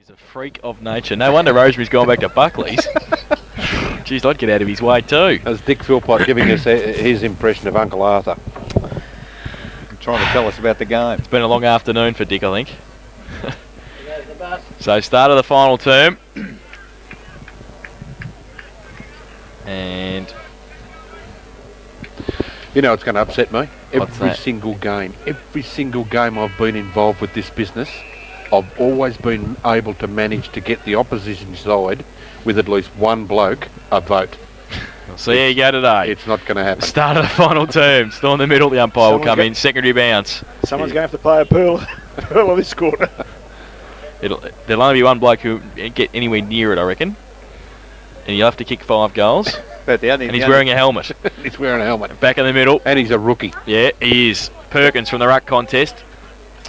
He's a freak of nature. No wonder Rosemary's gone back to Buckley's. Jeez, I'd get out of his way too. As Dick Philpott giving us his impression of Uncle Arthur. Trying to tell us about the game. It's been a long afternoon for Dick, I think. So, start of the final term. And you know it's going to upset me? What's that? Every single game I've been involved with this business, I've always been able to manage to get the opposition side with at least one bloke a vote. So here you go today. It's not going to happen. Start of the final term. Still in the middle, the umpire will come in. Secondary bounce. Someone's going to have to play a pearl of this quarter. There'll only be one bloke who get anywhere near it, I reckon. And you'll have to kick 5 goals. But and he's wearing a helmet. He's wearing a helmet. Back in the middle. And he's a rookie. Yeah, he is. Perkins from the ruck contest.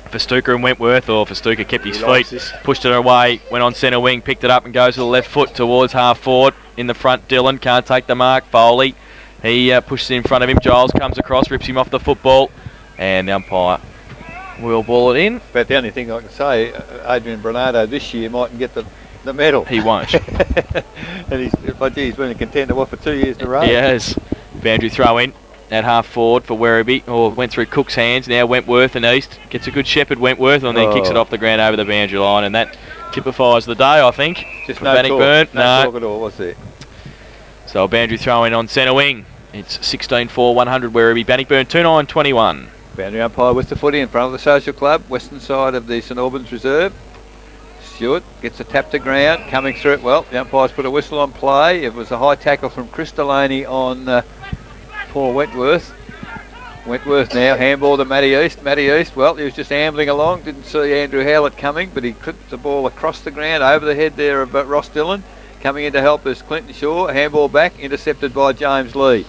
Festuca and Wentworth, or Festuca kept his feet, pushed it away, went on centre wing, picked it up and goes to the left foot towards half forward. In the front, Dylan can't take the mark. Foley, he pushes in front of him. Giles comes across, rips him off the football, and the umpire will ball it in. But the only thing I can say, Adrian Bernardo this year mightn't get the medal. He won't. And he's been a contender for 2 years in a row. He has. Boundary throw in at half forward for Werribee. Went through Cook's hands. Now Wentworth and East gets a good shepherd Wentworth and then kicks it off the ground over the boundary line, and that typifies the day, I think. Just for no Bannockburn. No talk at all, was there? So a boundary throw in on centre wing. It's 16-4, 100 Werribee. Bannockburn 2-9-21. Boundary umpire with the footy in front of the social club, western side of the St Albans Reserve. Stewart gets a tap to ground, coming through it well. The umpire's put a whistle on play. It was a high tackle from Chris Delaney on Paul Wentworth. Wentworth now, handball to Matty East. Matty East, well, he was just ambling along. Didn't see Andrew Howlett coming, but he clipped the ball across the ground over the head there of Ross Dillon. Coming in to help is Clinton Shaw. Handball back, intercepted by James Lee.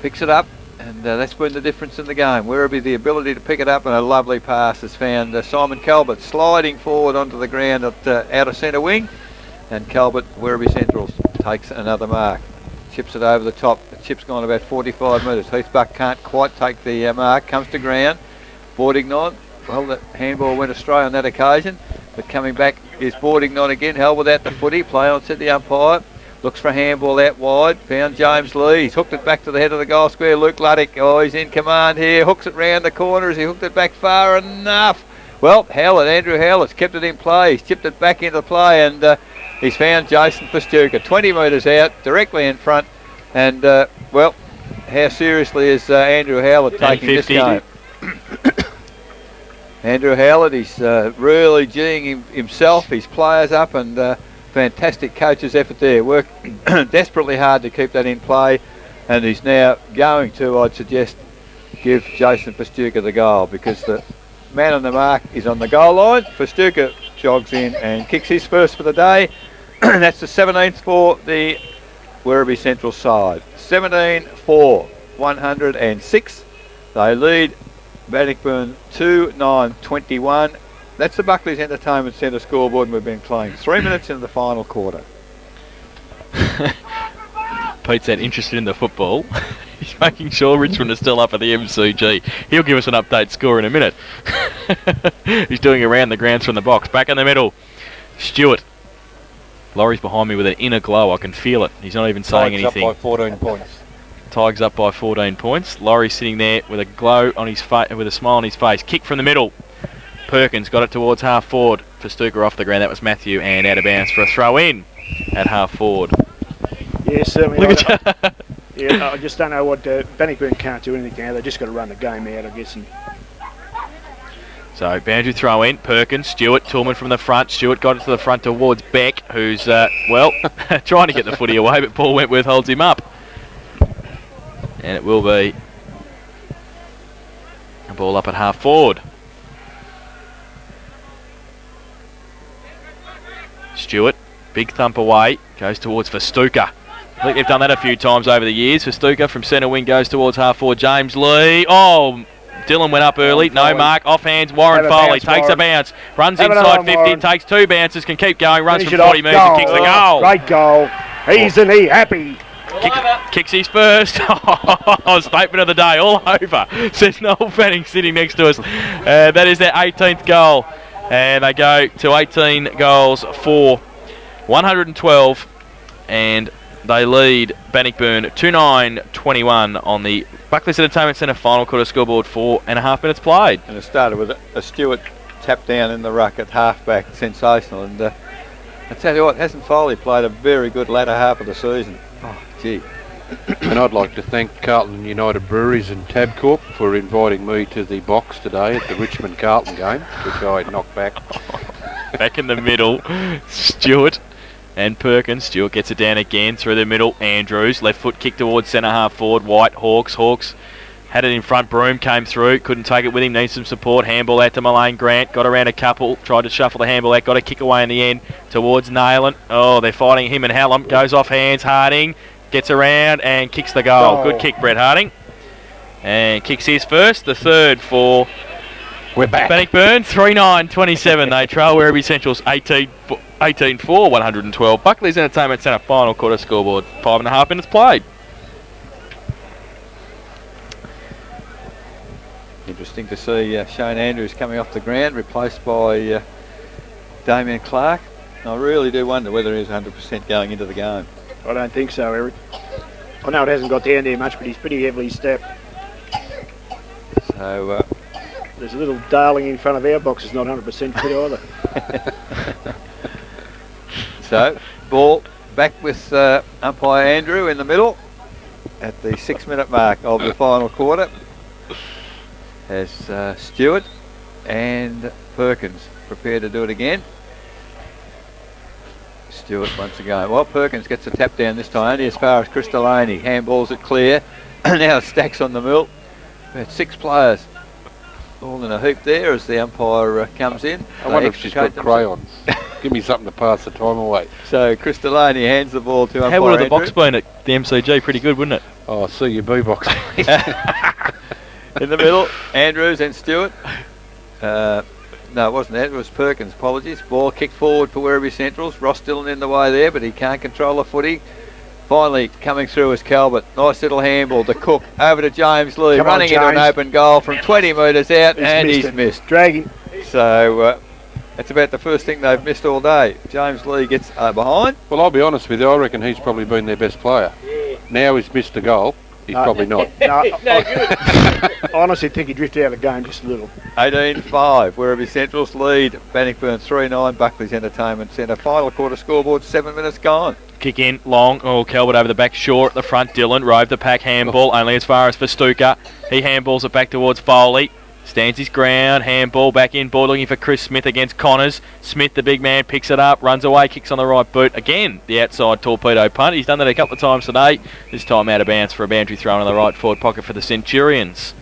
Picks it up, and that's been the difference in the game. Werribee, the ability to pick it up, and a lovely pass has found Simon Calvert sliding forward onto the ground at outer centre wing. And Calvert, Werribee Central, takes another mark. Chips it over the top. The chip's gone about 45 metres. Heathbuck can't quite take the mark. Comes to ground. Bordignon. Well, the handball went astray on that occasion. But coming back is Bordignon again. Held without the footy. Play on, said the umpire. Looks for a handball out wide. Found James Lee. He's hooked it back to the head of the goal square. Luke Luddick. Oh, he's in command here. Hooks it round the corner. Has he hooked it back far enough? Well, Andrew Howlett's kept it in play. He's chipped it back into play, and he's found Jason Festuca 20 metres out, directly in front. And, well, how seriously is Andrew Howlett taking this game? Andrew Howlett, he's really geeing himself, his players up, and fantastic coach's effort there. Worked desperately hard to keep that in play, and he's now going to, I'd suggest, give Jason Festuca the goal, because the man on the mark is on the goal line. Festuca jogs in and kicks his first for the day. That's the 17th for the Werribee Central side. 17-4, 106. They lead Bannockburn 2-9-21. That's the Buckley's Entertainment Centre scoreboard, and we've been playing 3 minutes into the final quarter. Pete's that interested in the football. He's making sure Richmond is still up at the MCG. He'll give us an update score in a minute. He's doing around the grounds from the box. Back in the middle. Stewart. Laurie's behind me with an inner glow. I can feel it. He's not even saying anything. Up by 14 points. Tigers up by 14 points. Laurie sitting there with a glow on his face, with a smile on his face. Kick from the middle. Perkins got it towards half forward. Festuca off the ground. That was Matthew, and out of bounds for a throw in at half forward. Yeah, certainly. Look at I just don't know what Bannockburn can't do anything now. They've just got to run the game out, I guess. So, boundary throw in. Perkins, Stewart, Tillman from the front. Stewart got it to the front towards Beck, who's, trying to get the footy away, but Paul Wentworth holds him up. And it will be a ball up at half forward. Stewart, big thump away, goes towards Festuca. I think they've done that a few times over the years. Festuca from centre wing goes towards half forward. James Lee. Oh, Dylan went up early. No mark. Off hands. Warren Foley takes a bounce. Runs inside 50. Takes 2 bounces. Can keep going. Runs from 40 metres and kicks the goal. Great goal. Isn't he happy? Kicks his first. Statement of the day all over, says Noel Fanning sitting next to us. That is their 18th goal And they go to 18 goals for 112, and they lead Bannockburn 2-9-21 on the Buckley's Entertainment Centre final quarter scoreboard. 4.5 minutes played. And it started with a Stewart tap down in the ruck at half-back, sensational. And I tell you what, hasn't Foley played a very good latter half of the season? Oh, gee. And I'd like to thank Carlton United Breweries and Tabcorp for inviting me to the box today at the Richmond-Carlton game, which I knocked back. Back in the middle, Stewart and Perkins. Stewart gets it down again through the middle. Andrews, left foot kick towards centre half forward. White, Hawks had it in front. Broome came through, couldn't take it with him, needs some support. Handball out to Mullane Grant, got around a couple, tried to shuffle the handball out, got a kick away in the end towards Nayland. Oh, they're fighting him and Hallam, goes off hands. Harding gets around and kicks the goal. Good kick, Brett Harding. And kicks his first, the third for We're back. Bannockburn. 3-9-27. They trail Werribee Central's 18-4, 112. Buckley's Entertainment Centre final quarter scoreboard. 5.5 minutes played. Interesting to see Shane Andrews coming off the ground, replaced by Damien Clark. I really do wonder whether he's 100% going into the game. I don't think so, Eric. I know it hasn't got down there much, but he's pretty heavily stepped. So There's a little darling in front of our box is not 100% fit either. So, ball back with umpire Andrew in the middle at the 6-minute mark of the final quarter, as Stewart and Perkins prepare to do it again. Stewart once again. Well, Perkins gets a tap down this time, only as far as Crystalani. Handballs it clear. Now Stacks on the mill. About 6 players all in a heap there as the umpire comes in. I wonder if she's got crayons. Give me something to pass the time away. So Crystalani hands the ball to umpire How would have the Andrew. box been at the MCG? Pretty good, wouldn't it? Oh, CUB box. In the middle, Andrews and Stewart. No, it wasn't that. It was Perkins. Apologies. Ball kicked forward for Werribee Centrals. Ross Dillon in the way there, but he can't control the footy. Finally coming through is Calvert. Nice little handball to Cook. Over to James Lee. Running into an open goal from 20 metres out, and he's missed. Dragging. So that's about the first thing they've missed all day. James Lee gets behind. Well, I'll be honest with you. I reckon he's probably been their best player. Now he's missed a goal. He's probably not. No, I honestly think he drifted out of the game just a little. 18-5. Werribee Centrals lead Bannockburn 3-9. Buckley's Entertainment Centre. Final quarter scoreboard. 7 minutes gone. Kick in, long. Oh, Calvert over the back, short at the front. Dillon rove the pack handball, only as far as for Stuka. He handballs it back towards Foley. Stands his ground, handball back in, ball looking for Chris Smith against Connors. Smith, the big man, picks it up, runs away, kicks on the right boot. Again, the outside torpedo punt. He's done that a couple of times today. This time out of bounds for a boundary throw in the right forward pocket for the Centurions.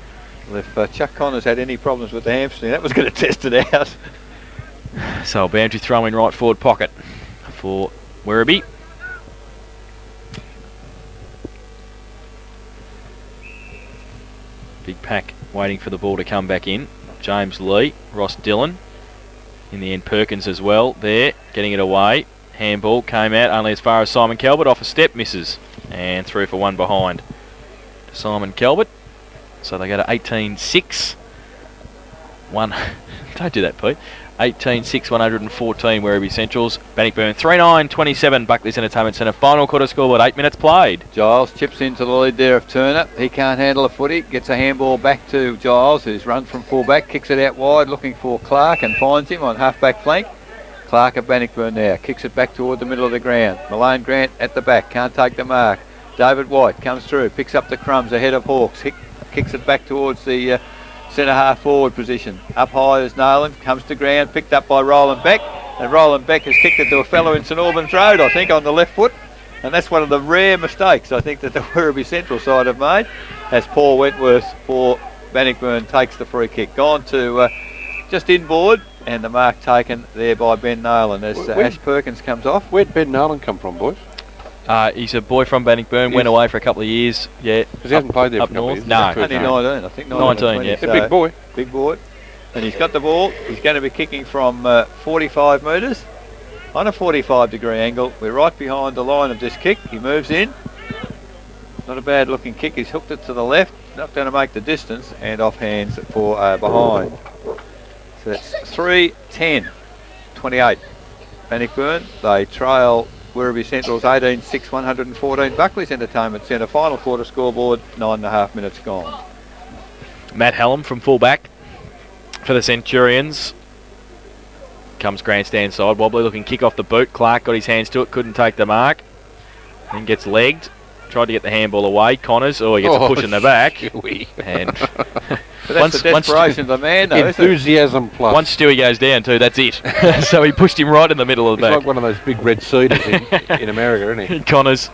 Well, if Chuck Connors had any problems with the hamstring, that was going to test it out. So a boundary throw in right forward pocket for Werribee. Big pack waiting for the ball to come back in. James Lee, Ross Dillon. In the end, Perkins as well there, getting it away. Handball came out only as far as Simon Calvert. Off a step, misses. And through for one behind to Simon Calvert. So they go to 18-6. Don't do that, Pete. 18-6, 114 Werribee Centrals. Bannockburn 3-9-27. Buckley's Entertainment Centre. Final quarter scoreboard, 8 minutes played. Giles chips into the lead there of Turner. He can't handle a footy. Gets a handball back to Giles, who's run from fullback. Kicks it out wide, looking for Clark, and finds him on half-back flank. Clark at Bannockburn now. Kicks it back toward the middle of the ground. Mullane Grant at the back. Can't take the mark. David White comes through. Picks up the crumbs ahead of Hawks. Kicks it back towards the centre half forward position. Up high is Nolan, comes to ground, picked up by Roland Beck, and Roland Beck has kicked it to a fellow in St Albans Road, I think, on the left foot, and that's one of the rare mistakes I think that the Werribee Central side have made, as Paul Wentworth for Bannockburn takes the free kick. Gone to just inboard, and the mark taken there by Ben Nolan as Ash Perkins comes off. Where'd Ben Nolan come from, boys? He's a boy from Bannockburn, went away for a couple of years. Yeah, because he hasn't played there up for a couple north. of years. No, only 19, I think. 19, yeah. So A big boy. Big boy. And he's got the ball. He's going to be kicking from 45 metres on a 45-degree angle. We're right behind the line of this kick. He moves in. Not a bad looking kick. He's hooked it to the left. Not going to make the distance, and off hands for behind. So that's 3-10, 28. Bannockburn, they trail Werribee Central's 18-6, 114. Buckley's Entertainment Centre, final quarter scoreboard, 9.5 minutes gone. Matt Hallam from fullback for the Centurions. Comes grandstand side, wobbly looking kick off the boot. Clark got his hands to it, couldn't take the mark. Then gets legged. Tried to get the handball away. Connors, he gets a push in the back. And but that's the desperation of the man, though. Enthusiasm plus. Once Stewie goes down too, that's it. So he pushed him right in the middle of the It's back. like one of those big red cedars in America, isn't he? Connors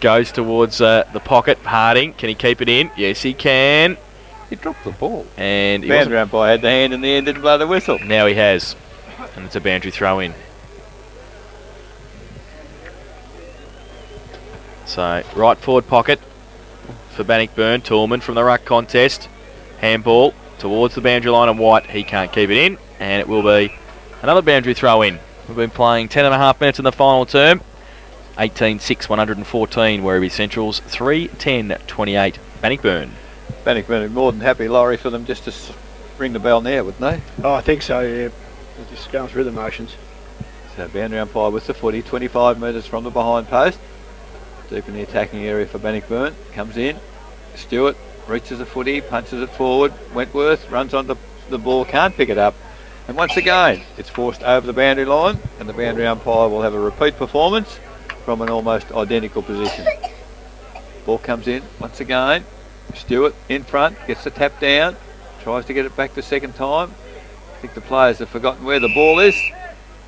goes towards the pocket. Harding, can he keep it in? Yes, he can. He dropped the ball. And he Boundary umpire had the hand in the end, didn't blow the whistle. now he has. And it's a boundary throw in. So, right forward pocket for Bannockburn. Tallman from the ruck contest. Handball towards the boundary line and White. He can't keep it in. And it will be another boundary throw in. We've been playing 10.5 minutes in the final term. 18-6, 114. Werribee Central's 3-10-28. Bannockburn. Bannockburn would be more than happy, Laurie, for them just to ring the bell now, wouldn't they? Oh, I think so, yeah. They're just going through the motions. So boundary umpire with the footy, 25 metres from the behind post. Deep in the attacking area for Bannockburn. Comes in. Stewart reaches the footy, punches it forward. Wentworth runs onto the ball, can't pick it up. And once again, it's forced over the boundary line, and the boundary umpire will have a repeat performance from an almost identical position. Ball comes in once again. Stewart in front, gets the tap down, tries to get it back the second time. I think the players have forgotten where the ball is.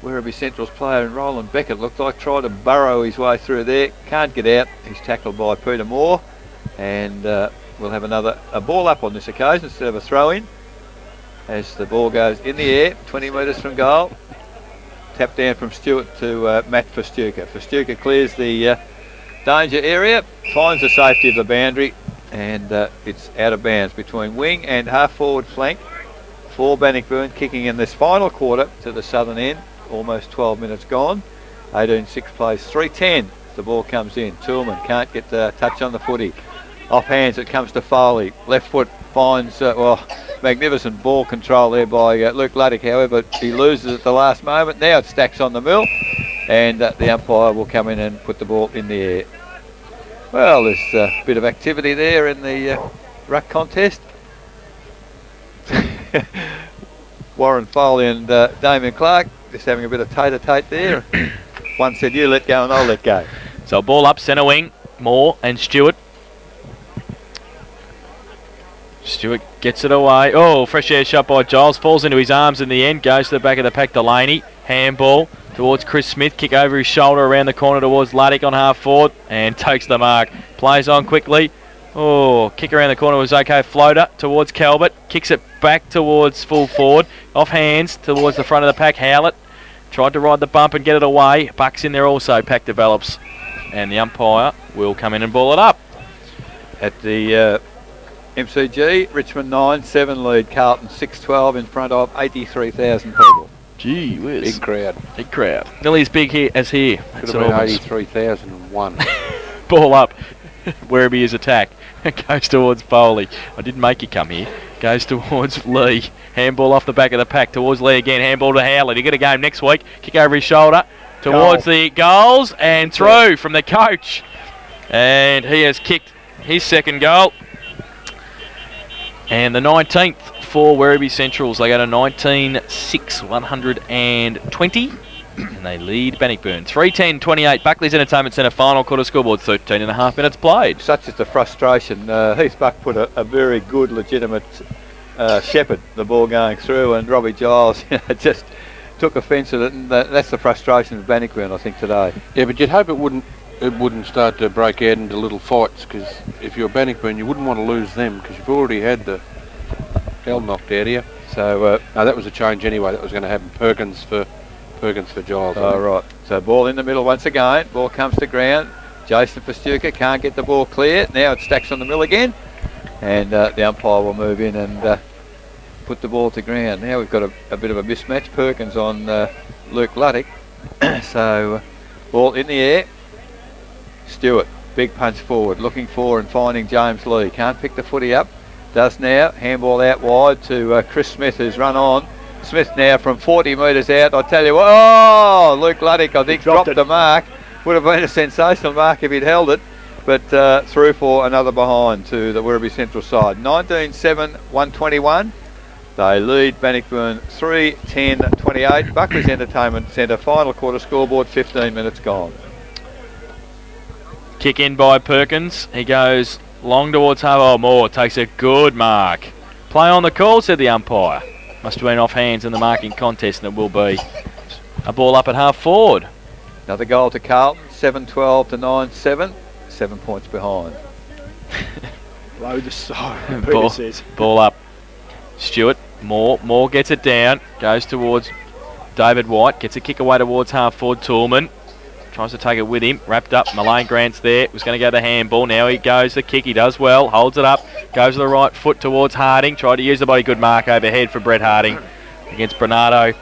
Werribee Central's player in Roland Beckett looked like trying to burrow his way through there. Can't get out. He's tackled by Peter Moore. And we'll have a ball up on this occasion instead of a throw-in. As the ball goes in the air, 20 metres from goal. Tap down from Stewart to Matt Festuca. Festuca clears the danger area, finds the safety of the boundary, and it's out of bounds between wing and half-forward flank for Bannockburn, kicking in this final quarter to the southern end. Almost 12 minutes gone. 18-6 plays 3-10. The ball comes in. Toolman can't get the touch on the footy. Off hands it comes to Foley. Left foot finds, magnificent ball control there by Luke Luddick. However, he loses at the last moment. Now it stacks on the mill, and the umpire will come in and put the ball in the air. Well, there's a bit of activity there in the ruck contest. Warren Foley and Damien Clark just having a bit of tete-a-tete there. One said, you let go and I'll let go. So ball up, centre wing, Moore and Stewart. Stewart gets it away. Oh, fresh air shot by Giles. Falls into his arms in the end. Goes to the back of the pack, Delaney. Handball towards Chris Smith. Kick over his shoulder around the corner towards Luddick on half forward. And takes the mark. Plays on quickly. Oh, kick around the corner was okay. Floater towards Calvert. Kicks it back towards full forward. Off hands towards the front of the pack. Howlett tried to ride the bump and get it away. Buck's in there also. Pack develops. And the umpire will come in and ball it up. At the MCG, Richmond 9-7 lead. Carlton 6-12 in front of 83,000 people. Gee whiz. Big crowd. Big crowd. Nearly as big here as here. Could have been 83,001. Ball up. Werribee is attack. Goes towards Foley. I didn't make you come here. Goes towards Lee. Handball off the back of the pack towards Lee again. Handball to Howlett. He get a game next week. Kick over his shoulder towards the goals and through from the coach. And he has kicked his second goal. And the 19th for Werribee Centrals. They go to 19-6, 120. And they lead Bannockburn. 3-10-28. Buckley's Entertainment Centre final quarter scoreboard. 13.5 minutes played. Such is the frustration. Heath Buck put a very good, legitimate shepherd, the ball going through, and Robbie Giles just took offence at it, and that's the frustration of Bannockburn, I think, today. Yeah, but you'd hope it wouldn't start to break out into little fights, because if you're Bannockburn, you wouldn't want to lose them, because you've already had the hell knocked out of you. So no, that was a change anyway. That was going to happen. Perkins for Giles. Oh, right. So ball in the middle once again. Ball comes to ground. Jason Festuca can't get the ball clear. Now it stacks on the mill again. And the umpire will move in and put the ball to ground. Now we've got a bit of a mismatch. Perkins on Luke Luddick. So ball in the air. Stewart, big punch forward, looking for and finding James Lee. Can't pick the footy up. Does now. Handball out wide to Chris Smith, who's run on. Smith now from 40 metres out. I tell you what, oh, Luke Luddick, I think, dropped the mark. Would have been a sensational mark if he'd held it, but through for another behind to the Werribee Central side. 19-7, 121. They lead Bannockburn 3-10-28. Buckley's Entertainment Centre final quarter scoreboard, 15 minutes gone. Kick in by Perkins. He goes long towards half. Oh, Moore takes a good mark. Play on the call, said the umpire. Must have been off hands in the marking contest, and it will be a ball up at half forward. Another goal to Carlton, 7-12 to 9-7. 7 points behind. Load the side. Ball up. Stewart. Moore gets it down. Goes towards David White. Gets a kick away towards half forward. Toolman tries to take it with him. Wrapped up. Mullane Grant's there. Was going to go the handball. Now he goes the kick. He does well. Holds it up. Goes to the right foot towards Harding. Tried to use the body. Good mark overhead for Brett Harding against Bernardo.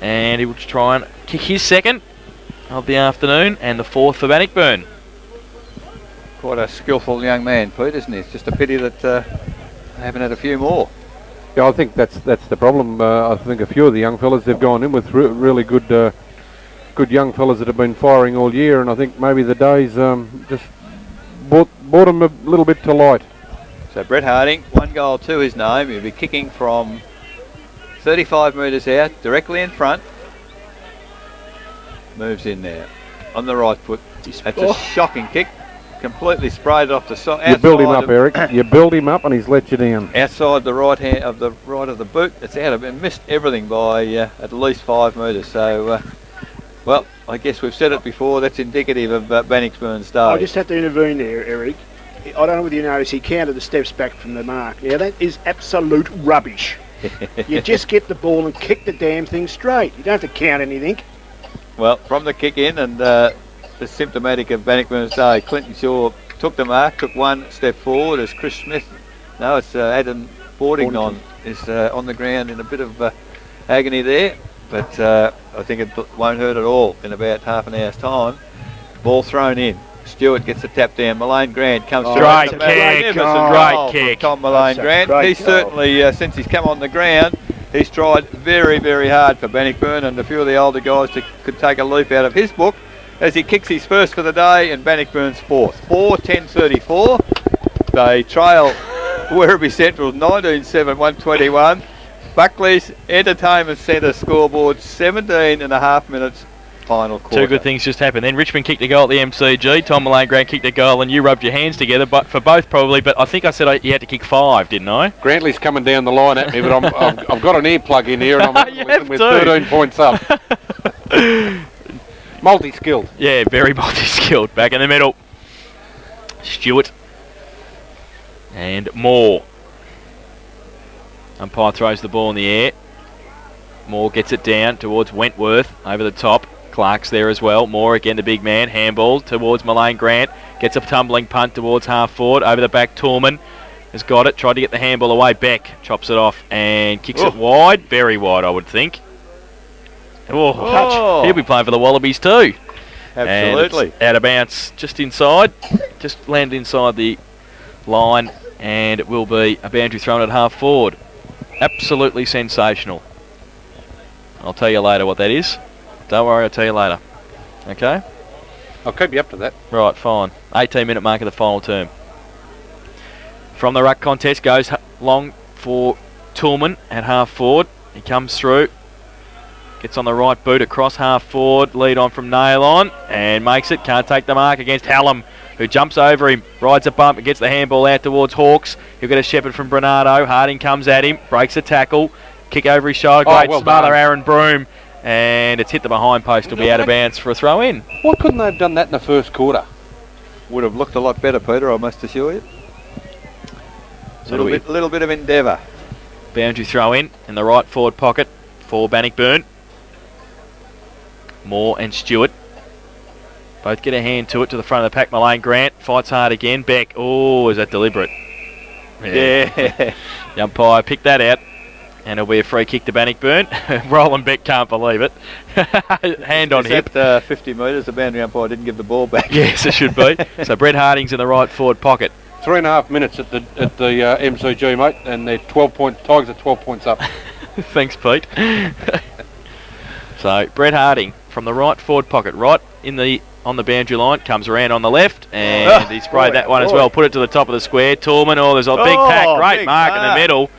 And he will try and kick his second of the afternoon and the fourth for Bannockburn. Quite a skillful young man, Pete, isn't he? It's just a pity that they haven't had a few more. Yeah, I think that's the problem. I think a few of the young fellas, they've gone in with really good young fellas that have been firing all year, and I think maybe the days just brought them a little bit to light. So Brett Harding, 1 goal to his name. He'll be kicking from 35 metres out, directly in front. Moves in there on the right foot. That's a shocking kick. Completely sprayed off the side. You build him up, Eric. You build him up, and he's let you down. Outside the right hand of the boot. It's out of it. Missed everything by at least 5 metres. So, well, I guess we've said it before. That's indicative of Bannockburn's day. I just have to intervene there, Eric. I don't know whether you noticed he counted the steps back from the mark. Now that is absolute rubbish. You just get the ball and kick the damn thing straight. You don't have to count anything. Well, from the kick in, and it's symptomatic of Bannockburn's day. Clinton Shaw took the mark, took 1 step forward as Chris Smith. No, it's Adam Bordington is on the ground in a bit of agony there, but I think it won't hurt at all in about half an hour's time. Ball thrown in. Stewart gets the tap down. Mullane Grant comes through. Great kick. Great kick. Tom Mullane Grant. He's certainly, since he's come on the ground, he's tried very, very hard for Bannockburn, and a few of the older guys could take a leap out of his book as he kicks his first for the day and Bannockburn's fourth. 4-10-34. They trail Werribee Central 19-7, 121. Buckley's Entertainment Centre scoreboard, 17 and a half minutes. Final quarter. 2 good things just happened. Then Richmond kicked a goal at the MCG. Tom Mullane Grant kicked a goal, and you rubbed your hands together, but for both probably. But I think I said you had to kick 5, didn't I? Grantley's coming down the line at me, but I've got an earplug in here, and I'm with 13 points up. Multi-skilled. Yeah, very multi-skilled. Back in the middle. Stewart. And Moore. Umpire throws the ball in the air. Moore gets it down towards Wentworth over the top. Clark's there as well. Moore again, the big man. Handball towards Mullane Grant. Gets a tumbling punt towards half forward. Over the back, Toolman has got it. Tried to get the handball away. Beck chops it off and kicks it wide. Very wide, I would think. He'll be playing for the Wallabies too. Absolutely. Out of bounds, just inside. Just landed inside the line, and it will be a boundary thrown at half forward. Absolutely sensational. I'll tell you later what that is. Don't worry, I'll tell you later. Okay? I'll keep you up to that. Right, fine. 18-minute mark of the final term. From the ruck contest goes long for Toolman at half forward. He comes through. Gets on the right boot across half forward. Lead on from Nail on and makes it. Can't take the mark against Hallam, who jumps over him. Rides a bump and gets the handball out towards Hawks. He'll get a shepherd from Bernardo. Harding comes at him. Breaks a tackle. Kick over his shoulder. Great smother, Aaron Broome. And it's hit the behind post. It'll be out of bounds for a throw in. Why couldn't they have done that in the first quarter? Would have looked a lot better, Peter, I must assure you. A little bit of endeavour. Boundary throw in the right forward pocket for Bannockburn. Moore and Stewart both get a hand to it to the front of the pack. Mullane Grant fights hard again. Beck. Oh, is that deliberate? Yeah. The umpire picked that out. And it'll be a free kick to Bannockburn. Roland Beck can't believe it. Hand on hip. At 50 metres, the boundary umpire didn't give the ball back. Yes, it should be. So Brett Harding's in the right forward pocket. 3.5 minutes at the MCG, mate, and they're 12 points. Tigers are 12 points up. Thanks, Pete. So Brett Harding from the right forward pocket, right on the boundary line, comes around on the left, and he sprayed that one as well. Put it to the top of the square. Tallman, there's a big pack, great mark in the middle,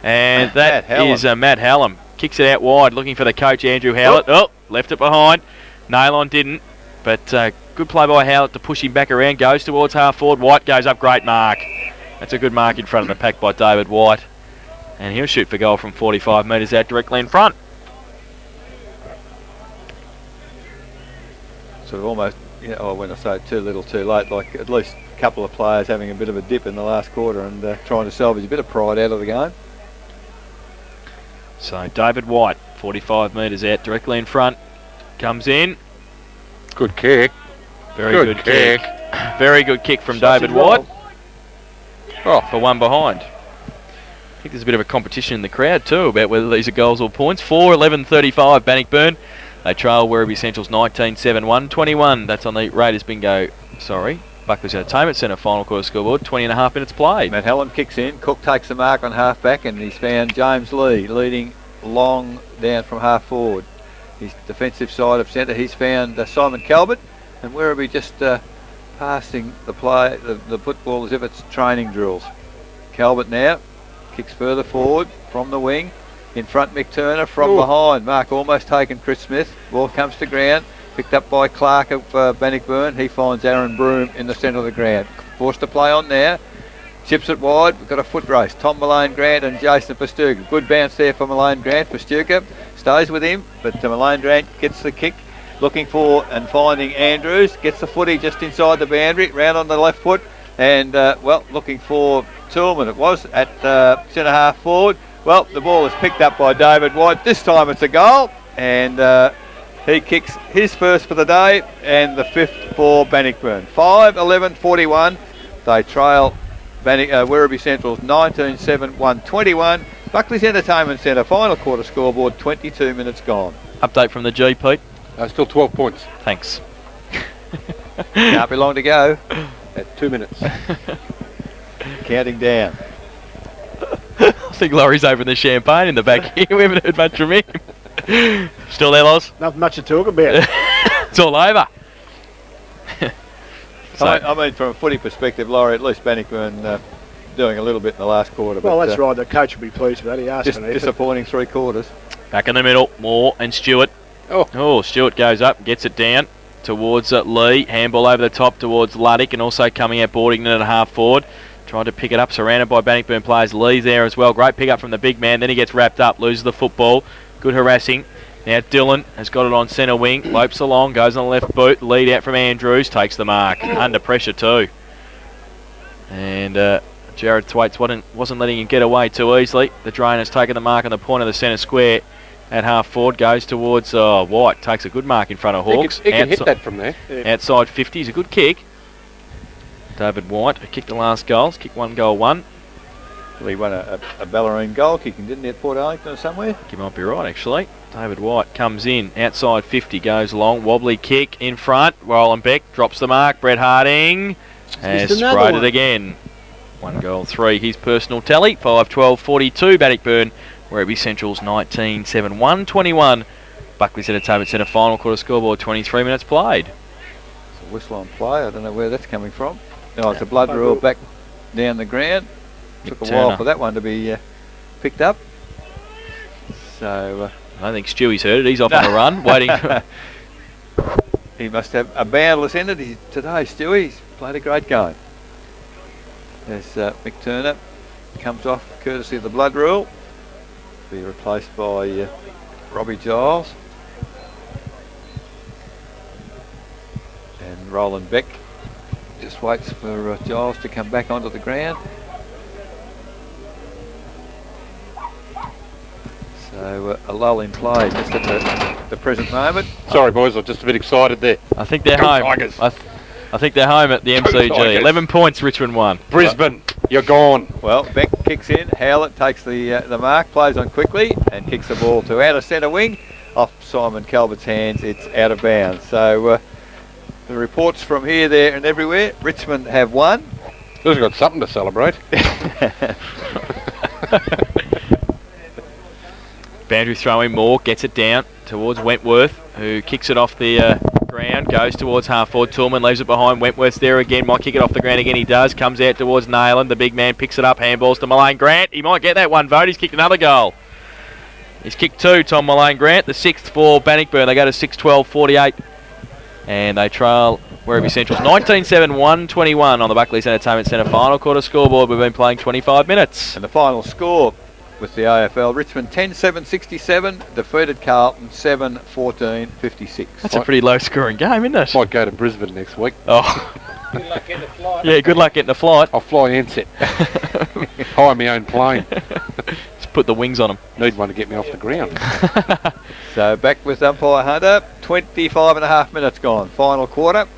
and that is Matt Hallam. Kicks it out wide, looking for the coach Andrew Howlett. Left it behind. Nailon didn't, but good play by Howlett to push him back around. Goes towards half forward. White goes up, great mark. That's a good mark in front of the pack by David White, and he'll shoot for goal from 45 metres out directly in front. Sort of almost, when I say too little too late, like at least a couple of players having a bit of a dip in the last quarter and trying to salvage a bit of pride out of the game. So David White, 45 metres out directly in front, comes in. Good kick. Very good kick. Very good kick from David White. For one behind. I think there's a bit of a competition in the crowd too about whether these are goals or points. 4-11-35 Bannockburn. They trail Werribee Central's 19-7-1-21. That's on the Raiders bingo. Buckley's Entertainment Centre final quarter scoreboard. 20.5 minutes played. Matt Hallam kicks in. Cook takes the mark on half back, and he's found James Lee leading long down from half forward. His defensive side of centre, he's found Simon Calvert, and Werribee just passing the play, the football as if it's training drills. Calvert now kicks further forward from the wing. In front, Mick Turner from behind. Mark almost taken Chris Smith. Ball comes to ground. Picked up by Clark of Bannockburn. He finds Aaron Broom in the centre of the ground. Forced to play on now. Chips it wide. We've got a foot race. Tom Malone Grant and Jason Pastuka. Good bounce there for Malone Grant. Pastuka stays with him, but Malone Grant gets the kick. Looking for and finding Andrews. Gets the footy just inside the boundary. Round on the left foot. And, looking for Tillman. It was at centre half forward. Well, the ball is picked up by David White. This time it's a goal, and he kicks his first for the day and the fifth for Bannockburn. 5-11-41. They trail Werribee Central's 19-7-1-21. Buckley's Entertainment Centre final quarter scoreboard, 22 minutes gone. Update from the G, Pete. Still 12 points. Thanks. Can't be long to go. At 2 minutes. Counting down. I think Laurie's opened the champagne in the back here. We haven't heard much from him. Still there, Loz? Nothing much to talk about. It's all over. I mean, from a footy perspective, Laurie, at least Bannockburn doing a little bit in the last quarter. Well, but, that's right. The coach will be pleased with that. He asked for an effort. Disappointing 3 quarters. Back in the middle, Moore and Stewart. Stewart goes up, gets it down towards Lee. Handball over the top towards Luddick, and also coming out Boardington at a half forward. Trying to pick it up, surrounded by Bannockburn players. Lee's there as well. Great pick up from the big man. Then he gets wrapped up, loses the football. Good harassing. Now Dylan has got it on centre wing. Lopes along, goes on the left boot. Lead out from Andrews, takes the mark. Under pressure too. And Jared Thwaites wasn't letting him get away too easily. The drain has taken the mark on the point of the centre square. At half forward, goes towards White. Takes a good mark in front of Hawks. He can hit that from there. Outside 50 is a good kick. David White, who kicked the last goals, kicked 1 goal 1. Well, he won a Ballerine goal kicking, didn't he, at Port Arlington or somewhere? You might be right, actually. David White comes in, outside 50, goes long, wobbly kick in front. Roland Beck drops the mark. Brett Harding has sprayed it again. 1 goal 3, his personal tally. 5-12-42, Bannockburn. Werribee Central's 19-7-1-21. Buckley's Entertainment Centre final quarter scoreboard, 23 minutes played. It's a whistle on play. I don't know where that's coming from. It's a blood rule back down the ground. Took a while for that one to be picked up. So I don't think Stewie's heard it. He's off on a run, waiting. He must have a boundless ended today, Stewie. He's played a great game. There's Mick Turner comes off courtesy of the blood rule. Be replaced by Robbie Giles. And Roland Beck just waits for Giles to come back onto the ground. So a lull in play just at the present moment. Sorry boys, I'm just a bit excited there. I think they're home. Tigers. I think they're home at the MCG. Tigers. 11 points, Richmond won. Brisbane, you're gone. Well, Beck kicks in. Howlett takes the mark, plays on quickly and kicks the ball to outer centre wing. Off Simon Calvert's hands, it's out of bounds. So the reports from here, there and everywhere, Richmond have won. They've got something to celebrate. Boundary throw in. Moore gets it down towards Wentworth, who kicks it off the ground, goes towards half forward. Tillman leaves it behind. Wentworth's there again, might kick it off the ground again. He does. Comes out towards Nayland. The big man picks it up. Handballs to Malane Grant. He might get that one vote. He's kicked another goal. He's kicked 2, Tom Malane Grant. The 6th for Bannockburn. They go to 6-12-48. And they trail Werribee Central's 19-7-121 on the Buckley's Entertainment Centre final quarter scoreboard. We've been playing 25 minutes. And the final score with the AFL, Richmond 10-7-67, defeated Carlton 7-14-56. That's a pretty low scoring game, isn't it? Might go to Brisbane next week. Oh. Good luck getting the flight. Yeah, good luck getting the flight. I'll fly Ansett. Hire my own plane. Just put the wings on them. Need one to get me off the ground. So back with umpire Hunter, 25 and a half minutes gone. Final quarter,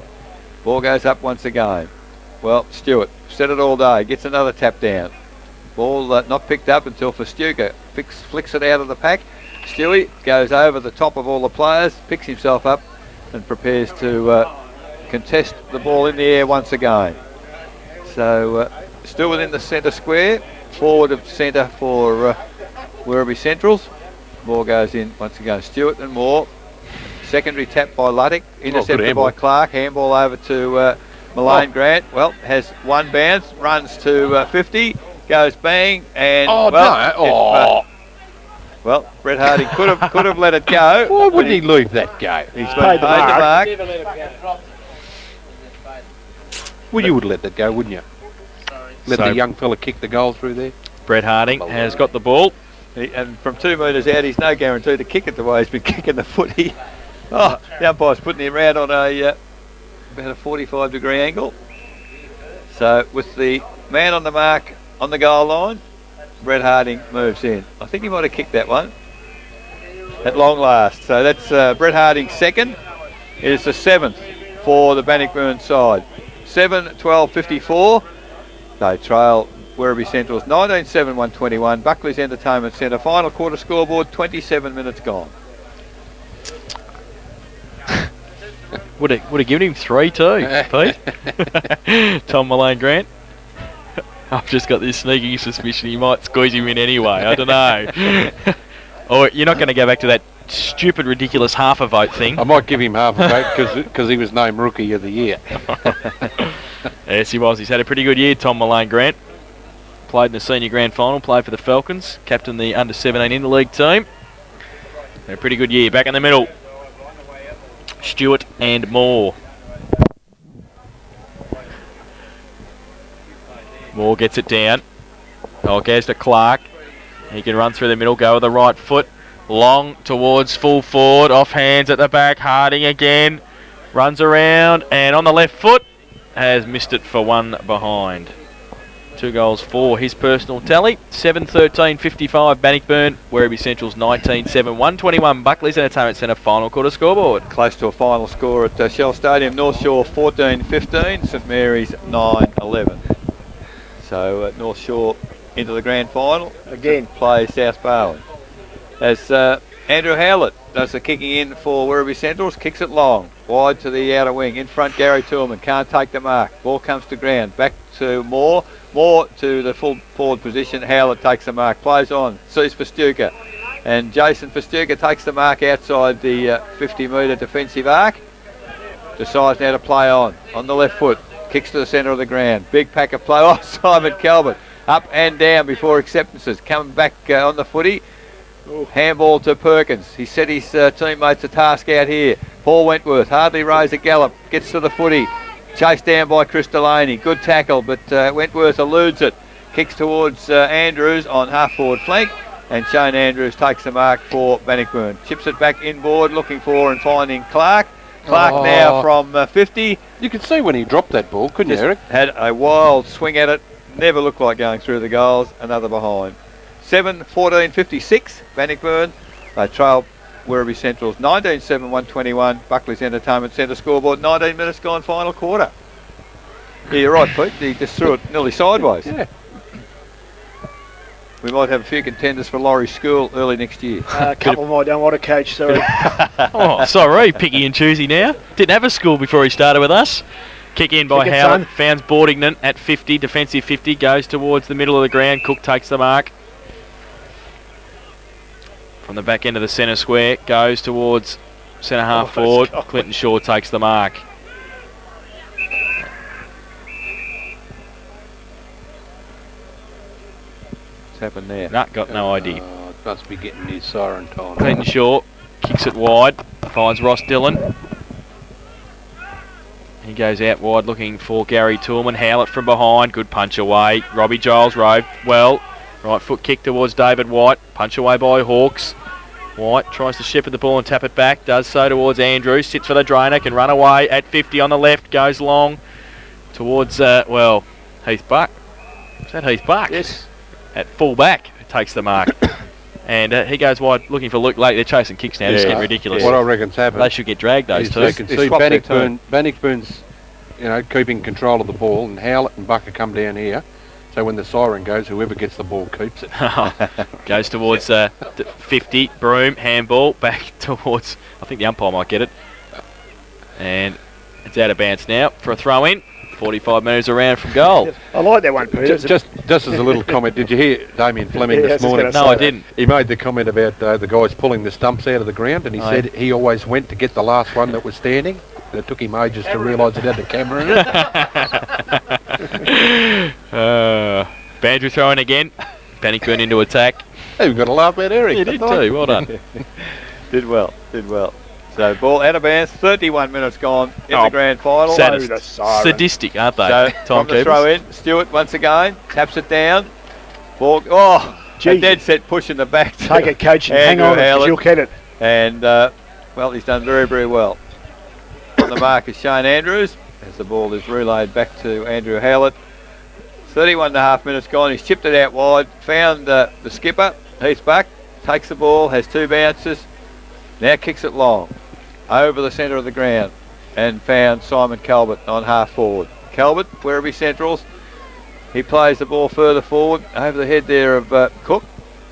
ball goes up once again. Well, Stewart set it all day, gets another tap down. Ball not picked up until Festuca flicks it out of the pack. Stewie goes over the top of all the players, picks himself up and prepares to contest the ball in the air once again. So still within the centre square, forward of centre for Werribee Centrals. Ball goes in once again. Stewart and Moore. Secondary tap by Luddick, intercepted by Clark. Handball over to Malane Grant. Well, has one bounce, runs to 50, goes bang, and well, Brett Harding could have let it go. Why wouldn't he leave that go? He's paid the mark. Well, you would let that go, wouldn't you? Let the young fella kick the goal through there. Brett Harding has got the ball. And from 2 metres out, he's no guarantee to kick it the way he's been kicking the footy. The umpire's putting him round on about a 45-degree angle. So with the man on the mark on the goal line, Brett Harding moves in. I think he might have kicked that one at long last. So that's Brett Harding's second. It is the 7th for the Bannockburn side. 7-12-54. They trail Werribee Central's 19-7-121. Buckley's Entertainment Centre final quarter scoreboard, 27 minutes gone. Would have given him 3 too, Pete. Tom Malane Grant. I've just got this sneaking suspicion he might squeeze him in anyway. I don't know. Or you're not going to go back to that stupid, ridiculous half a vote thing. I might give him half a vote because he was named Rookie of the Year. Yes, he was. He's had a pretty good year, Tom Malane Grant. Played in the senior grand final, played for the Falcons, captained the under-17 interleague team. Had a pretty good year. Back in the middle, Stewart and Moore. Moore gets it down. Oh, goes to Clark. He can run through the middle, go with the right foot. Long towards full forward, off hands at the back. Harding again. Runs around and on the left foot has missed it for one behind. 2 goals for his personal tally. 7-13-55 Bannockburn. Werribee Central's 19-7-121 Buckley's Entertainment Centre final quarter scoreboard. Close to a final score at Shell Stadium. North Shore 14-15, St Mary's 9-11. So North Shore into the grand final. Again plays South Barwon. As Andrew Howlett does the kicking in for Werribee Centrals, kicks it long, wide to the outer wing. In front, Gary Tillman can't take the mark. Ball comes to ground. Back to Moore. Moore to the full forward position. Howlett takes the mark. Plays on. Sees Festuca. And Jason Festuca takes the mark outside the 50-metre defensive arc. Decides now to play on the left foot. Kicks to the centre of the ground. Big pack of play. Oh, Simon Calvert. Up and down before acceptances. Coming back on the footy. Handball to Perkins. He set his teammates a task out here. Paul Wentworth hardly raised a gallop. Gets to the footy. Chased down by Chris Delaney. Good tackle, but Wentworth eludes it. Kicks towards Andrews on half-forward flank. And Shane Andrews takes the mark for Bannockburn. Chips it back inboard, looking for and finding Clark. Clark now from 50. You could see when he dropped that ball, couldn't you, Eric? Had a wild swing at it. Never looked like going through the goals. Another behind. 7-14-56, Bannockburn. They trail Werribee Central's 19-7-121, Buckley's Entertainment Centre scoreboard, 19 minutes gone, final quarter. Yeah, you're right, Pete. He just threw it nearly sideways. Yeah. We might have a few contenders for Laurie School early next year. A couple of them I don't want to coach, sorry. Oh, sorry, picky and choosy now. Didn't have a school before he started with us. Kick in by Howard, founds Boardington at 50, defensive 50, goes towards the middle of the ground. Cook takes the mark. from the back end of the centre square, goes towards centre half forward. Clinton Shaw takes the mark. What's happened there? Nah, got no idea. It must be getting his siren time. Clinton Shaw kicks it wide, finds Ross Dillon. He goes out wide looking for Gary Toolman. Howlett from behind, good punch away. Robbie Giles roved well. Right foot kick towards David White. Punch away by Hawks. White tries to shepherd the ball and tap it back. Does so towards Andrews. Sits for the drainer. Can run away at 50 on the left. Goes long towards, Heath Buck. Is that Heath Buck? Yes. At full back, takes the mark. And he goes wide looking for Luke Lake. They're chasing kicks now. It's getting ridiculous. What I reckon's happened. They should get dragged, those two. You can see Bannockburn's, keeping control of the ball, and Howlett and Bucker come down here. So when the siren goes, whoever gets the ball keeps it. Goes towards 50. Broom, handball, back towards, I think the umpire might get it. And it's out of bounds now for a throw in. 45 metres around from goal. I like that one, Peter. Just as a little comment, did you hear Damien Fleming this morning? No, I didn't. He made the comment about the guys pulling the stumps out of the ground, and he said he always went to get the last one that was standing. It took him ages to realise it had the camera in it. Bandrew throwing again. Bannockburn into attack. Hey, we've got to laugh at Eric. You did too, well done. Did well. So ball out of bounds, 31 minutes gone in the grand final. Sadistic, aren't they? So from the throw in, Stewart once again taps it down. Ball, a dead set push in the back. Take it, coach, and hang on, because you'll get it. And, he's done very, very well. On the mark is Shane Andrews, as the ball is relayed back to Andrew Howlett. 31 and a half minutes gone. He's chipped it out wide, found the skipper, Heath Buck, takes the ball, has two bounces, now kicks it long, over the centre of the ground, and found Simon Calvert on half forward. Calvert, Werribee Centrals, he plays the ball further forward, over the head there of Cook.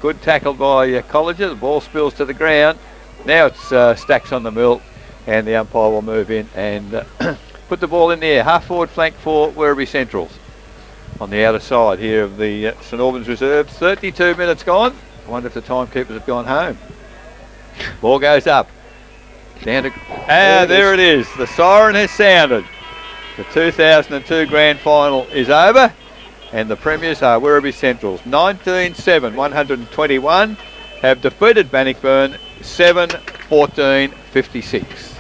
Good tackle by Colliger, the ball spills to the ground. Now it's Stacks on the mill, and the umpire will move in and put the ball in the air. Half forward flank for Werribee Centrals. On the outer side here of the St Albans reserve. 32 minutes gone. I wonder if the timekeepers have gone home. Ball goes up. Down to, there it is. The siren has sounded. The 2002 grand final is over, and the premiers are Werribee Centrals. 19-7-121 have defeated Bannockburn 7-14-56.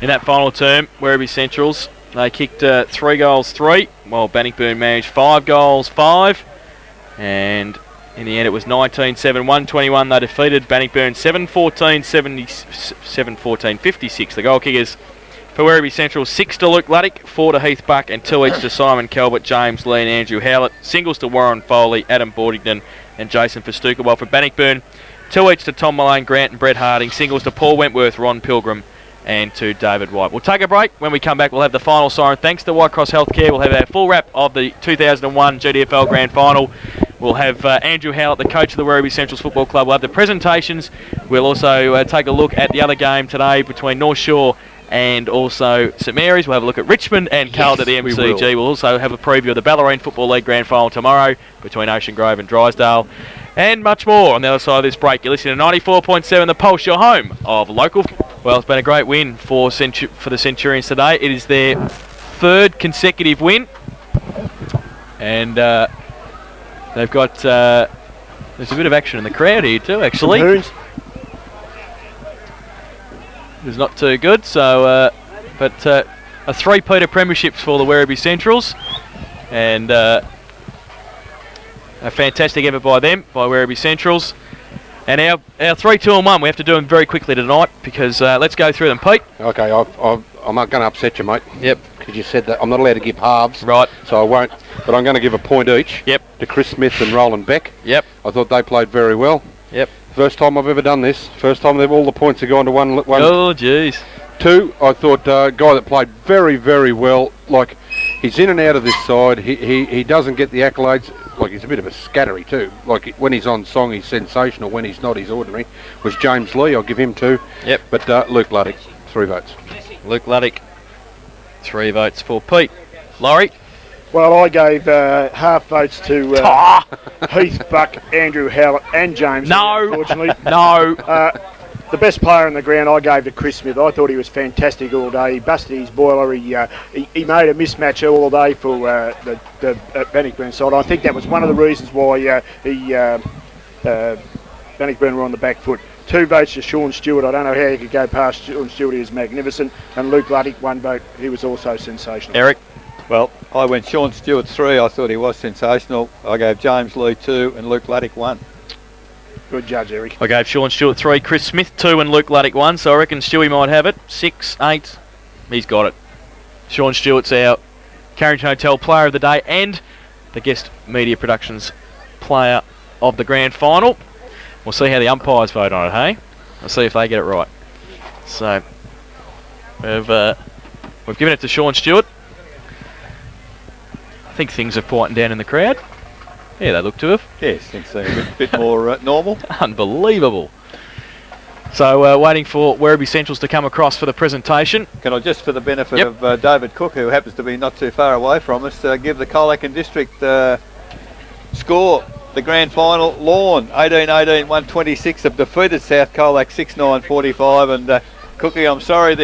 In that final term, Werribee Centrals, they kicked 3 goals 3, while Bannockburn managed 5 goals 5, and in the end it was 19-7-121. They defeated Bannockburn 7-14-56. The goal kickers for Werribee Central, 6 to Luke Luddick, 4 to Heath Buck, and 2 each to Simon Calvert, James Lee and Andrew Howlett. Singles to Warren Foley, Adam Bordington and Jason Festuca, while for Bannockburn, 2 each to Tom Malone, Grant and Brett Harding. Singles to Paul Wentworth, Ron Pilgrim and to David White. We'll take a break. When we come back, we'll have the final siren. Thanks to White Cross Healthcare, we'll have our full wrap of the 2001 GDFL Grand Final. We'll have Andrew Howlett, the coach of the Werribee Centrals Football Club. We'll have the presentations. We'll also take a look at the other game today between North Shore and also St Mary's. We'll have a look at Richmond and Carlton at the MCG. We'll also have a preview of the Ballerine Football League Grand Final tomorrow between Ocean Grove and Drysdale, and much more on the other side of this break. You're listening to 94.7 The Pulse, your home of local. Well, it's been a great win for the Centurions today. It is their 3rd consecutive win, and they've got there's a bit of action in the crowd here too, actually. It's not too good, so but a 3-peat of premierships for the Werribee Centrals, and a fantastic effort by them, by Werribee Centrals. And our 3-2-1, we have to do them very quickly tonight, because let's go through them, Pete. Okay, I'm not going to upset you, mate. Yep. Because you said that I'm not allowed to give halves. Right. So I won't, but I'm going to give a point each. Yep. To Chris Smith and Roland Beck. Yep. I thought they played very well. Yep. First time I've ever done this. First time all the points have gone to one. Oh, jeez. 2, I thought a guy that played very, very well. Like, he's in and out of this side. He doesn't get the accolades. Like, he's a bit of a scattery too. Like, when he's on song, he's sensational. When he's not, he's ordinary. Was James Lee. I'll give him 2. Yep. But Luke Luddick, 3 votes. Luke Luddick, 3 votes for Pete. Laurie? Well, I gave half votes to Heath, Buck, Andrew Howlett and James. No. Unfortunately. No. The best player on the ground I gave to Chris Smith. I thought he was fantastic all day. He busted his boiler. He made a mismatch all day for the Bannockburn side. I think that was one of the reasons why Bannockburn were on the back foot. 2 votes to Sean Stewart. I don't know how you could go past Sean Stewart. He was magnificent. And Luke Luddick, 1 vote. He was also sensational. Eric? Well, I went Sean Stewart 3. I thought he was sensational. I gave James Lee 2 and Luke Luddick 1. Good judge, Eric. I gave Sean Stewart 3, Chris Smith 2 and Luke Luddick 1, so I reckon Stewie might have it. 6, 8, he's got it. Sean Stewart's our Carrington Hotel Player of the Day and the Guest Media Productions Player of the Grand Final. We'll see how the umpires vote on it, hey? We'll see if they get it right. So, we've given it to Sean Stewart. I think things have quietened down in the crowd. Yeah, they look to have. Yes, things seem a bit more normal. Unbelievable. So, waiting for Werribee Centrals to come across for the presentation. Can I just, for the benefit of David Cook, who happens to be not too far away from us, give the Colac District score. The grand final, Lawn 18-18-126 have defeated South Colac 6-9-45, and Cookie, I'm sorry,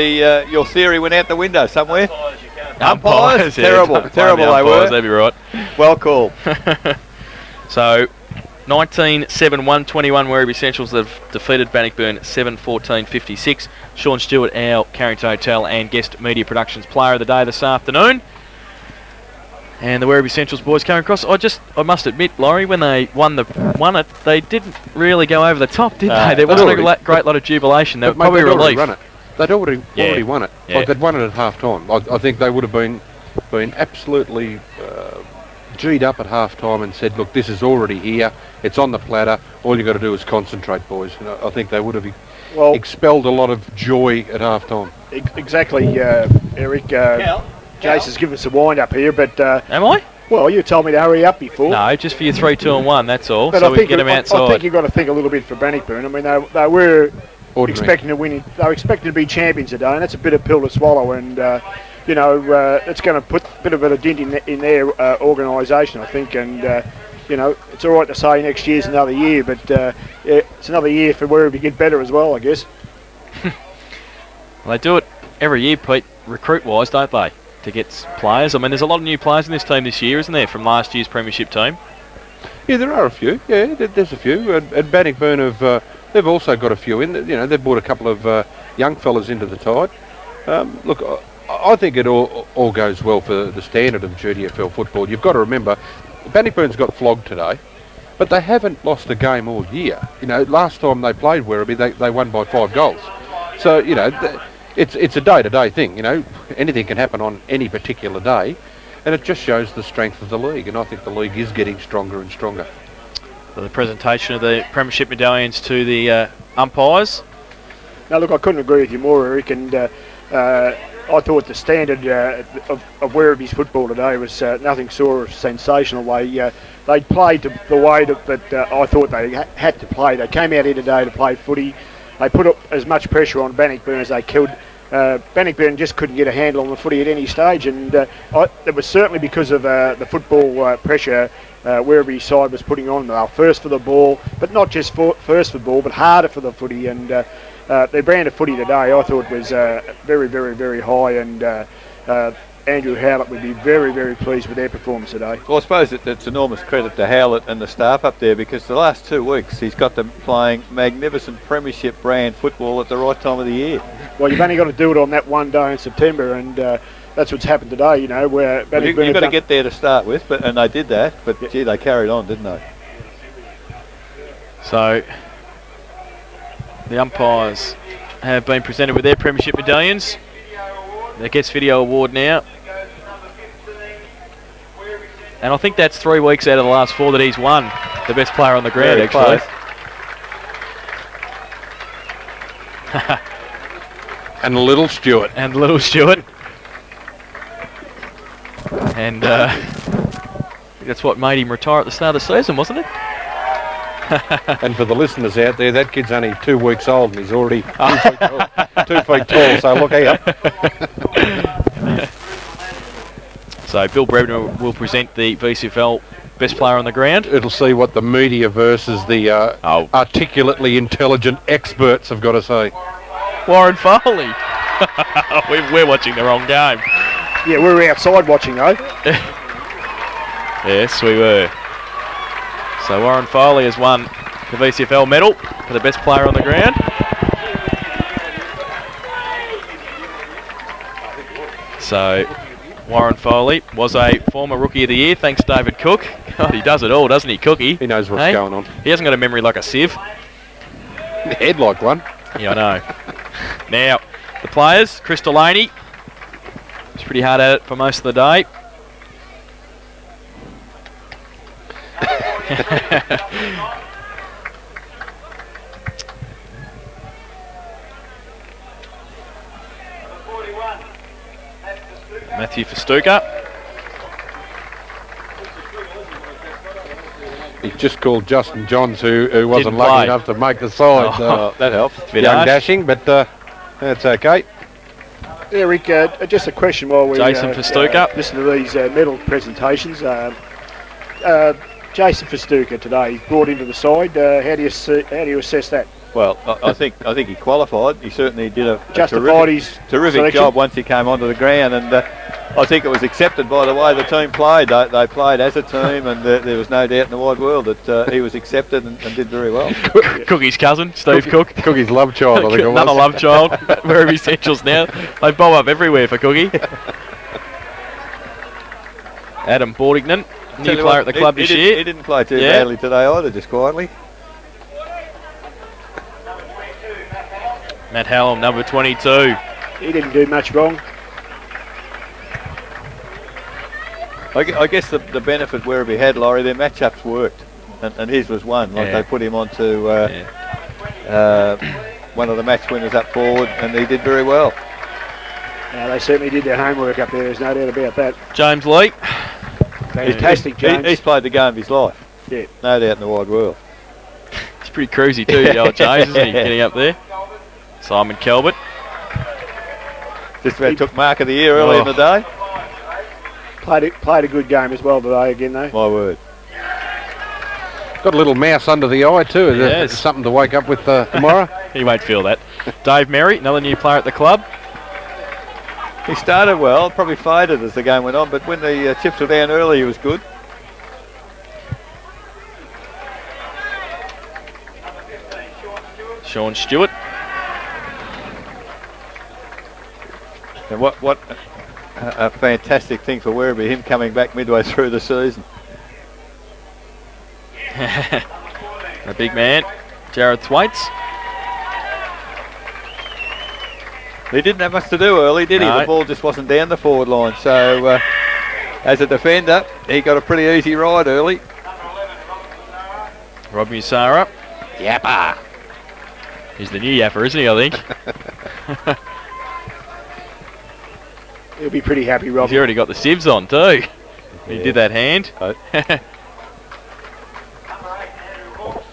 your theory went out the window somewhere. Umpires? Terrible they were. They'd be right. Well called. So, 19-7-121 Werribee Centrals have defeated Bannockburn 7-14-56. Sean Stewart, our Carrington Hotel and Guest Media Productions Player of the Day this afternoon. And the Werribee Centrals boys came across. I must admit, Laurie, when they won it, they didn't really go over the top, did they? There wasn't a great lot of jubilation. They were probably relief. They'd already won it. Yeah. Like they'd won it at half time. I think they would have been absolutely G'd up at half time and said, look, this is already here. It's on the platter. All you've got to do is concentrate, boys. And I think they would have expelled a lot of joy at half time. Exactly, Eric. Jace has given us a wind up here, but... Am I? Well, you told me to hurry up before. No, just for your 3, 2 and 1, that's all. But so we can get them outside. I think you've got to think a little bit for Bannockburn. I mean, they were expecting to win. They were expecting to be champions today, and that's a bit of pill to swallow. And it's going to put a bit of a dent in their organisation, I think. And it's all right to say next year's another year, but it's another year for Werribee to get better as well, I guess. Well, they do it every year, Pete, recruit-wise, don't they? To get players. I mean, there's a lot of new players in this team this year, isn't there, from last year's premiership team? Yeah, there are a few. Yeah, there's a few. And Bannockburn they've also got a few in. They've brought a couple of young fellas into the tide. Look, I think it all goes well for the standard of GDFL football. You've got to remember, Bannockburn's got flogged today, but they haven't lost a game all year. Last time they played Werribee, they won by 5 goals. So, it's a day-to-day thing. Anything can happen on any particular day, and it just shows the strength of the league, and I think the league is getting stronger and stronger. So the presentation of the premiership medallions to the umpires. Now, look, I couldn't agree with you more, Eric, and I thought the standard of Werribee's football today was nothing short of sensational. They played the way that I thought they had to play. They came out here today to play footy. They put up as much pressure on Bannockburn as they could. Bannockburn just couldn't get a handle on the footy at any stage, and it was certainly because of the football pressure Werribee side was putting on. They were first for the ball, but not just first for the ball, but harder for the footy. And their brand of footy today, I thought, was very, very, very high. And Andrew Howlett would be very, very pleased with their performance today. Well, I suppose it's enormous credit to Howlett and the staff up there, because the last 2 weeks he's got them playing magnificent premiership brand football at the right time of the year. Well, you've only got to do it on that one day in September, and that's what's happened today, where you've got to get there to start with, and they did that, but gee, they carried on, didn't they? So the umpires have been presented with their premiership medallions. The Gets Video Award now. And I think that's 3 weeks out of the last 4 that he's won the best player on the ground, actually. And Little Stewart. And that's what made him retire at the start of the season, wasn't it? And for the listeners out there, that kid's only 2 weeks old and he's already 2 feet tall, so look out. So Bill Brebner will present the VCFL best player on the ground. It'll see what the media versus the articulately intelligent experts have got to say. Warren Foley. We're watching the wrong game. Yeah, we were outside watching though. Yes, we were. So Warren Foley has won the VCFL medal for the best player on the ground. So Warren Foley was a former Rookie of the Year, thanks David Cook. God, he does it all, doesn't he, Cookie? He knows what's going on. He hasn't got a memory like a sieve. Head like one. Yeah, I know. Now, the players, Chris Delaney. He's pretty hard at it for most of the day. Matthew Festuca. He's just called Justin Johns, who wasn't Didn't lucky play. enough to make the side. That helps. Bit Young harsh. dashing, but that's okay. Yeah, Rick, just a question while we Jason Festuca. listen to these medal presentations. Jason Festuca today, he's brought into the side. How do you assess that? Well, I think he qualified. He certainly did a Justified his terrific selection. job once he came onto the ground, and I think it was accepted by the way the team played. They played as a team, and there was no doubt in the wide world that he was accepted and did very well. Cookie's cousin, Steve Cook. Cookie's love child, I think it was. Another love child. Werribee Centrals now. They bow up everywhere for Cookie. Adam Bordignan, new player at the club this year. He didn't play too badly today either, just quietly. Matt Hallam, number 22. He didn't do much wrong. I guess the benefit Werribee had, Laurie, their matchups worked, and his was one. Like they put him onto one of the match winners up forward, and he did very well. They certainly did their homework up there, there's no doubt about that. James Lee. Fantastic, James. He's played the game of his life. Yeah. No doubt in the wide world. He's pretty cruisy too, the old James, isn't he? Getting up there. Simon Kelbert. Just about took mark of the year early in the day. Played a good game as well today again though. My word. Got a little mouse under the eye too. Is that something to wake up with tomorrow? He won't feel that. Dave Merry, another new player at the club. He started well, probably faded as the game went on, but when the chips were down early, he was good. Sean Stewart. And what a fantastic thing for Werribee, him coming back midway through the season. A big man, Jared Thwaites. He didn't have much to do early, did he? No. The ball just wasn't down the forward line. So, as a defender, he got a pretty easy ride early. Rob Musara. Yappa. He's the new yapper, isn't he, I think? He'll be pretty happy, Rob. He's already got the sieves on too. He did that hand.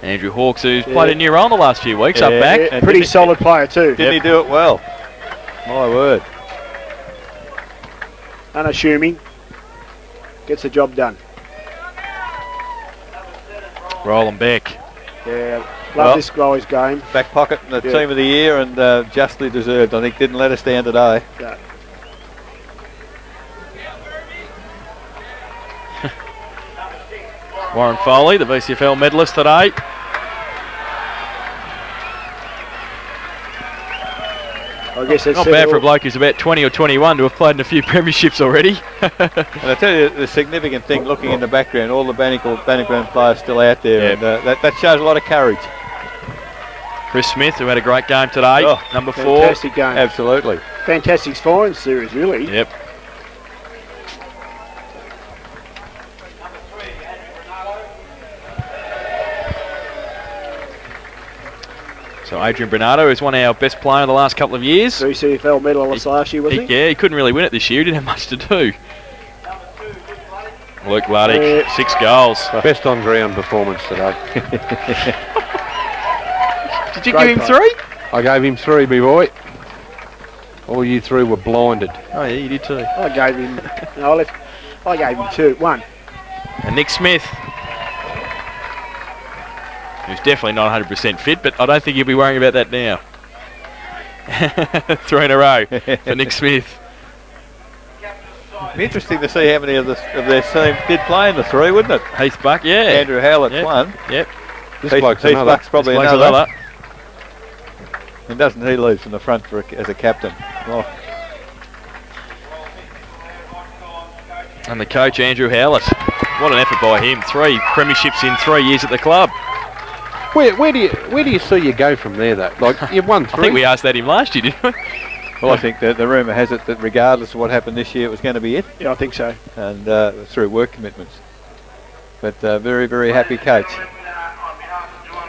Andrew Hawkes, who's played a new role in the last few weeks, up back. Yeah, pretty solid player too. Didn't he do it well? My word. Unassuming. Gets the job done. Roland Beck. Yeah, love this guy's game. Back pocket in the team of the year, and justly deserved. I think didn't let us down today. Yeah. Warren Foley, the VCFL medalist today. I guess that's Not bad for a bloke who's about 20 or 21 to have played in a few premierships already. And I tell you, the significant thing, looking in the background, all the Bannockburn players still out there, and that shows a lot of courage. Chris Smith, who had a great game today, number 4. Fantastic game. Absolutely. Fantastic fine series, really. Yep. So Adrian Bernardo is one of our best players the last couple of years. VCFL medalist last year, wasn't he? Yeah, he couldn't really win it this year. He didn't have much to do. Luke Luddick, 6 goals. Best on ground performance today. Did you give him 3? I gave him 3, me boy. All you 3 were blinded. Oh yeah, you did too. I gave him. I I gave him 1. And Nick Smith, who's definitely not 100% fit, but I don't think he'll be worrying about that now. 3 in a row for Nick Smith. It'd be interesting to see how many of their team did play in the 3, wouldn't it? Heath Buck, yeah. Andrew Howlett's Yep. 1. Yep. This bloke's Heath another. Buck's probably This bloke's another. And doesn't he lead from the front as a captain? Well, And the coach, Andrew Howlett. What an effort by him. 3 premierships in 3 years at the club. Where do you see you go from there, though? Like, you've won 3. I think we asked that him last year, didn't we? well, I think the rumour has it that regardless of what happened this year, it was going to be it, Yeah, I think so. and through work commitments. But very, very happy coach.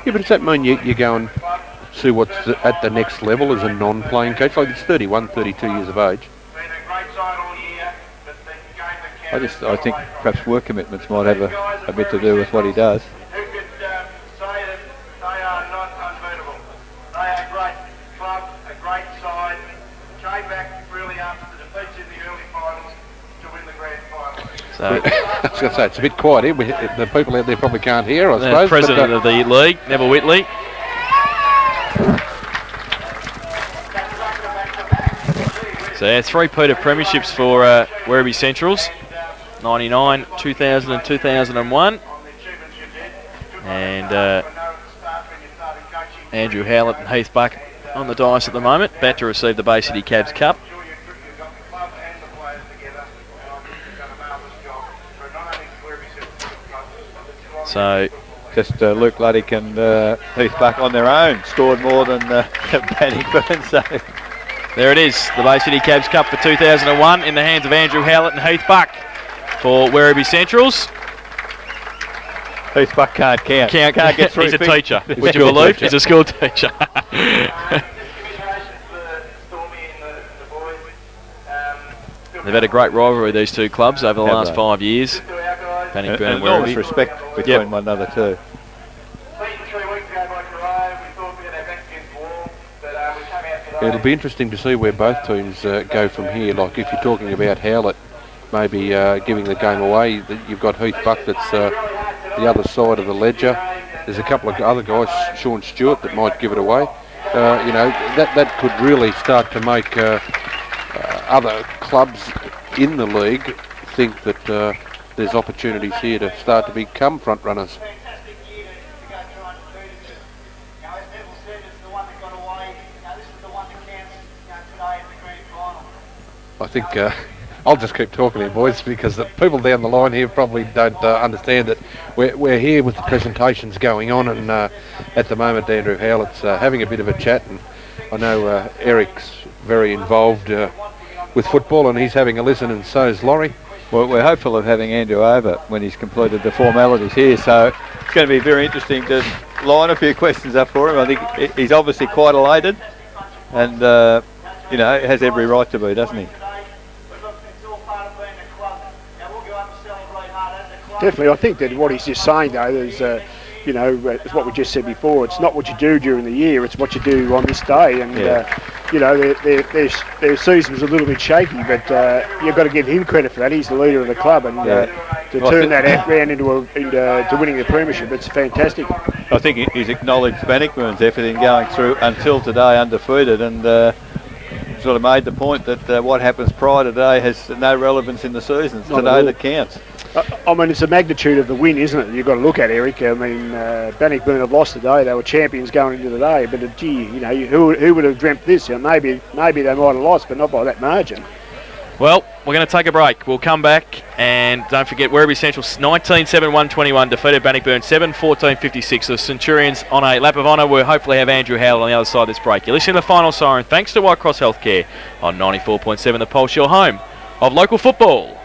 Yeah, but does that mean you go and see what's at the next level as a non-playing coach? Like, it's 31, 32 years of age. I think perhaps work commitments might have a bit to do with what he does. Who could say that they are not unbeatable? They are a great club, a great side. Came back really after the defeats in the early finals to win the grand final. So, I was going to say, it's a bit quiet here. The people out there probably can't hear, I the suppose. president of the league, Neville Whitley. So, yeah, 3 Peter premierships for Werribee Centrals. 99, 2000 and 2001. And Andrew Howlett and Heath Buck on the dice at the moment, about to receive the Bay City Cabs Cup. So Just Luke Luddick and Heath Buck on their own scored more than Bannockburn. So there it is, the Bay City Cabs Cup for 2001 in the hands of Andrew Howlett and Heath Buck for Werribee Centrals. Heath Buck can't count. Can't get 3 He's a fingers. teacher. Would you believe? He's a school teacher. They've had a great rivalry, these 2 clubs, over the Have last they? 5 years. Bannockburn and Enormous Werribee. respect between Yep. one another too. It'll be interesting to see where both teams go from here. Like, if you're talking about Howlett maybe giving the game away, you've got Heath Buck that's the other side of the ledger. There's a couple of other guys, Sean Stewart, that might give it away. That could really start to make other clubs in the league think that there's opportunities here to start to become front runners. I think I'll just keep talking here, boys, because the people down the line here probably don't understand that we're here with the presentations going on, and at the moment Andrew Howlett's having a bit of a chat, and I know Eric's very involved with football, and he's having a listen, and so is Laurie. Well, we're hopeful of having Andrew over when he's completed the formalities here, so it's going to be very interesting to line a few questions up for him. I think he's obviously quite elated, and has every right to be, doesn't he? Definitely, I think that what he's just saying though is, it's what we just said before. It's not what you do during the year; it's what you do on this day. And their season was a little bit shaky, but you've got to give him credit for that. He's the leader of the club, and to turn that round into winning the premiership, it's fantastic. I think he's acknowledged Bannockburn's effort in going through until today undefeated, and sort of made the point that what happens prior to today has no relevance in the season. It's today that counts. I mean, it's the magnitude of the win, isn't it? You've got to look at, Eric. I mean, Bannockburn have lost today. They were champions going into the day. But who would have dreamt this? Maybe they might have lost, but not by that margin. Well, we're going to take a break. We'll come back, and don't forget, Werribee Central 19-7-121 defeated Bannockburn 7-14-56. The Centurions on a lap of honour. We'll hopefully have Andrew Howell on the other side of this break. You're listening to the Final Siren, thanks to White Cross Healthcare on 94.7 The Pulse, your home of local football.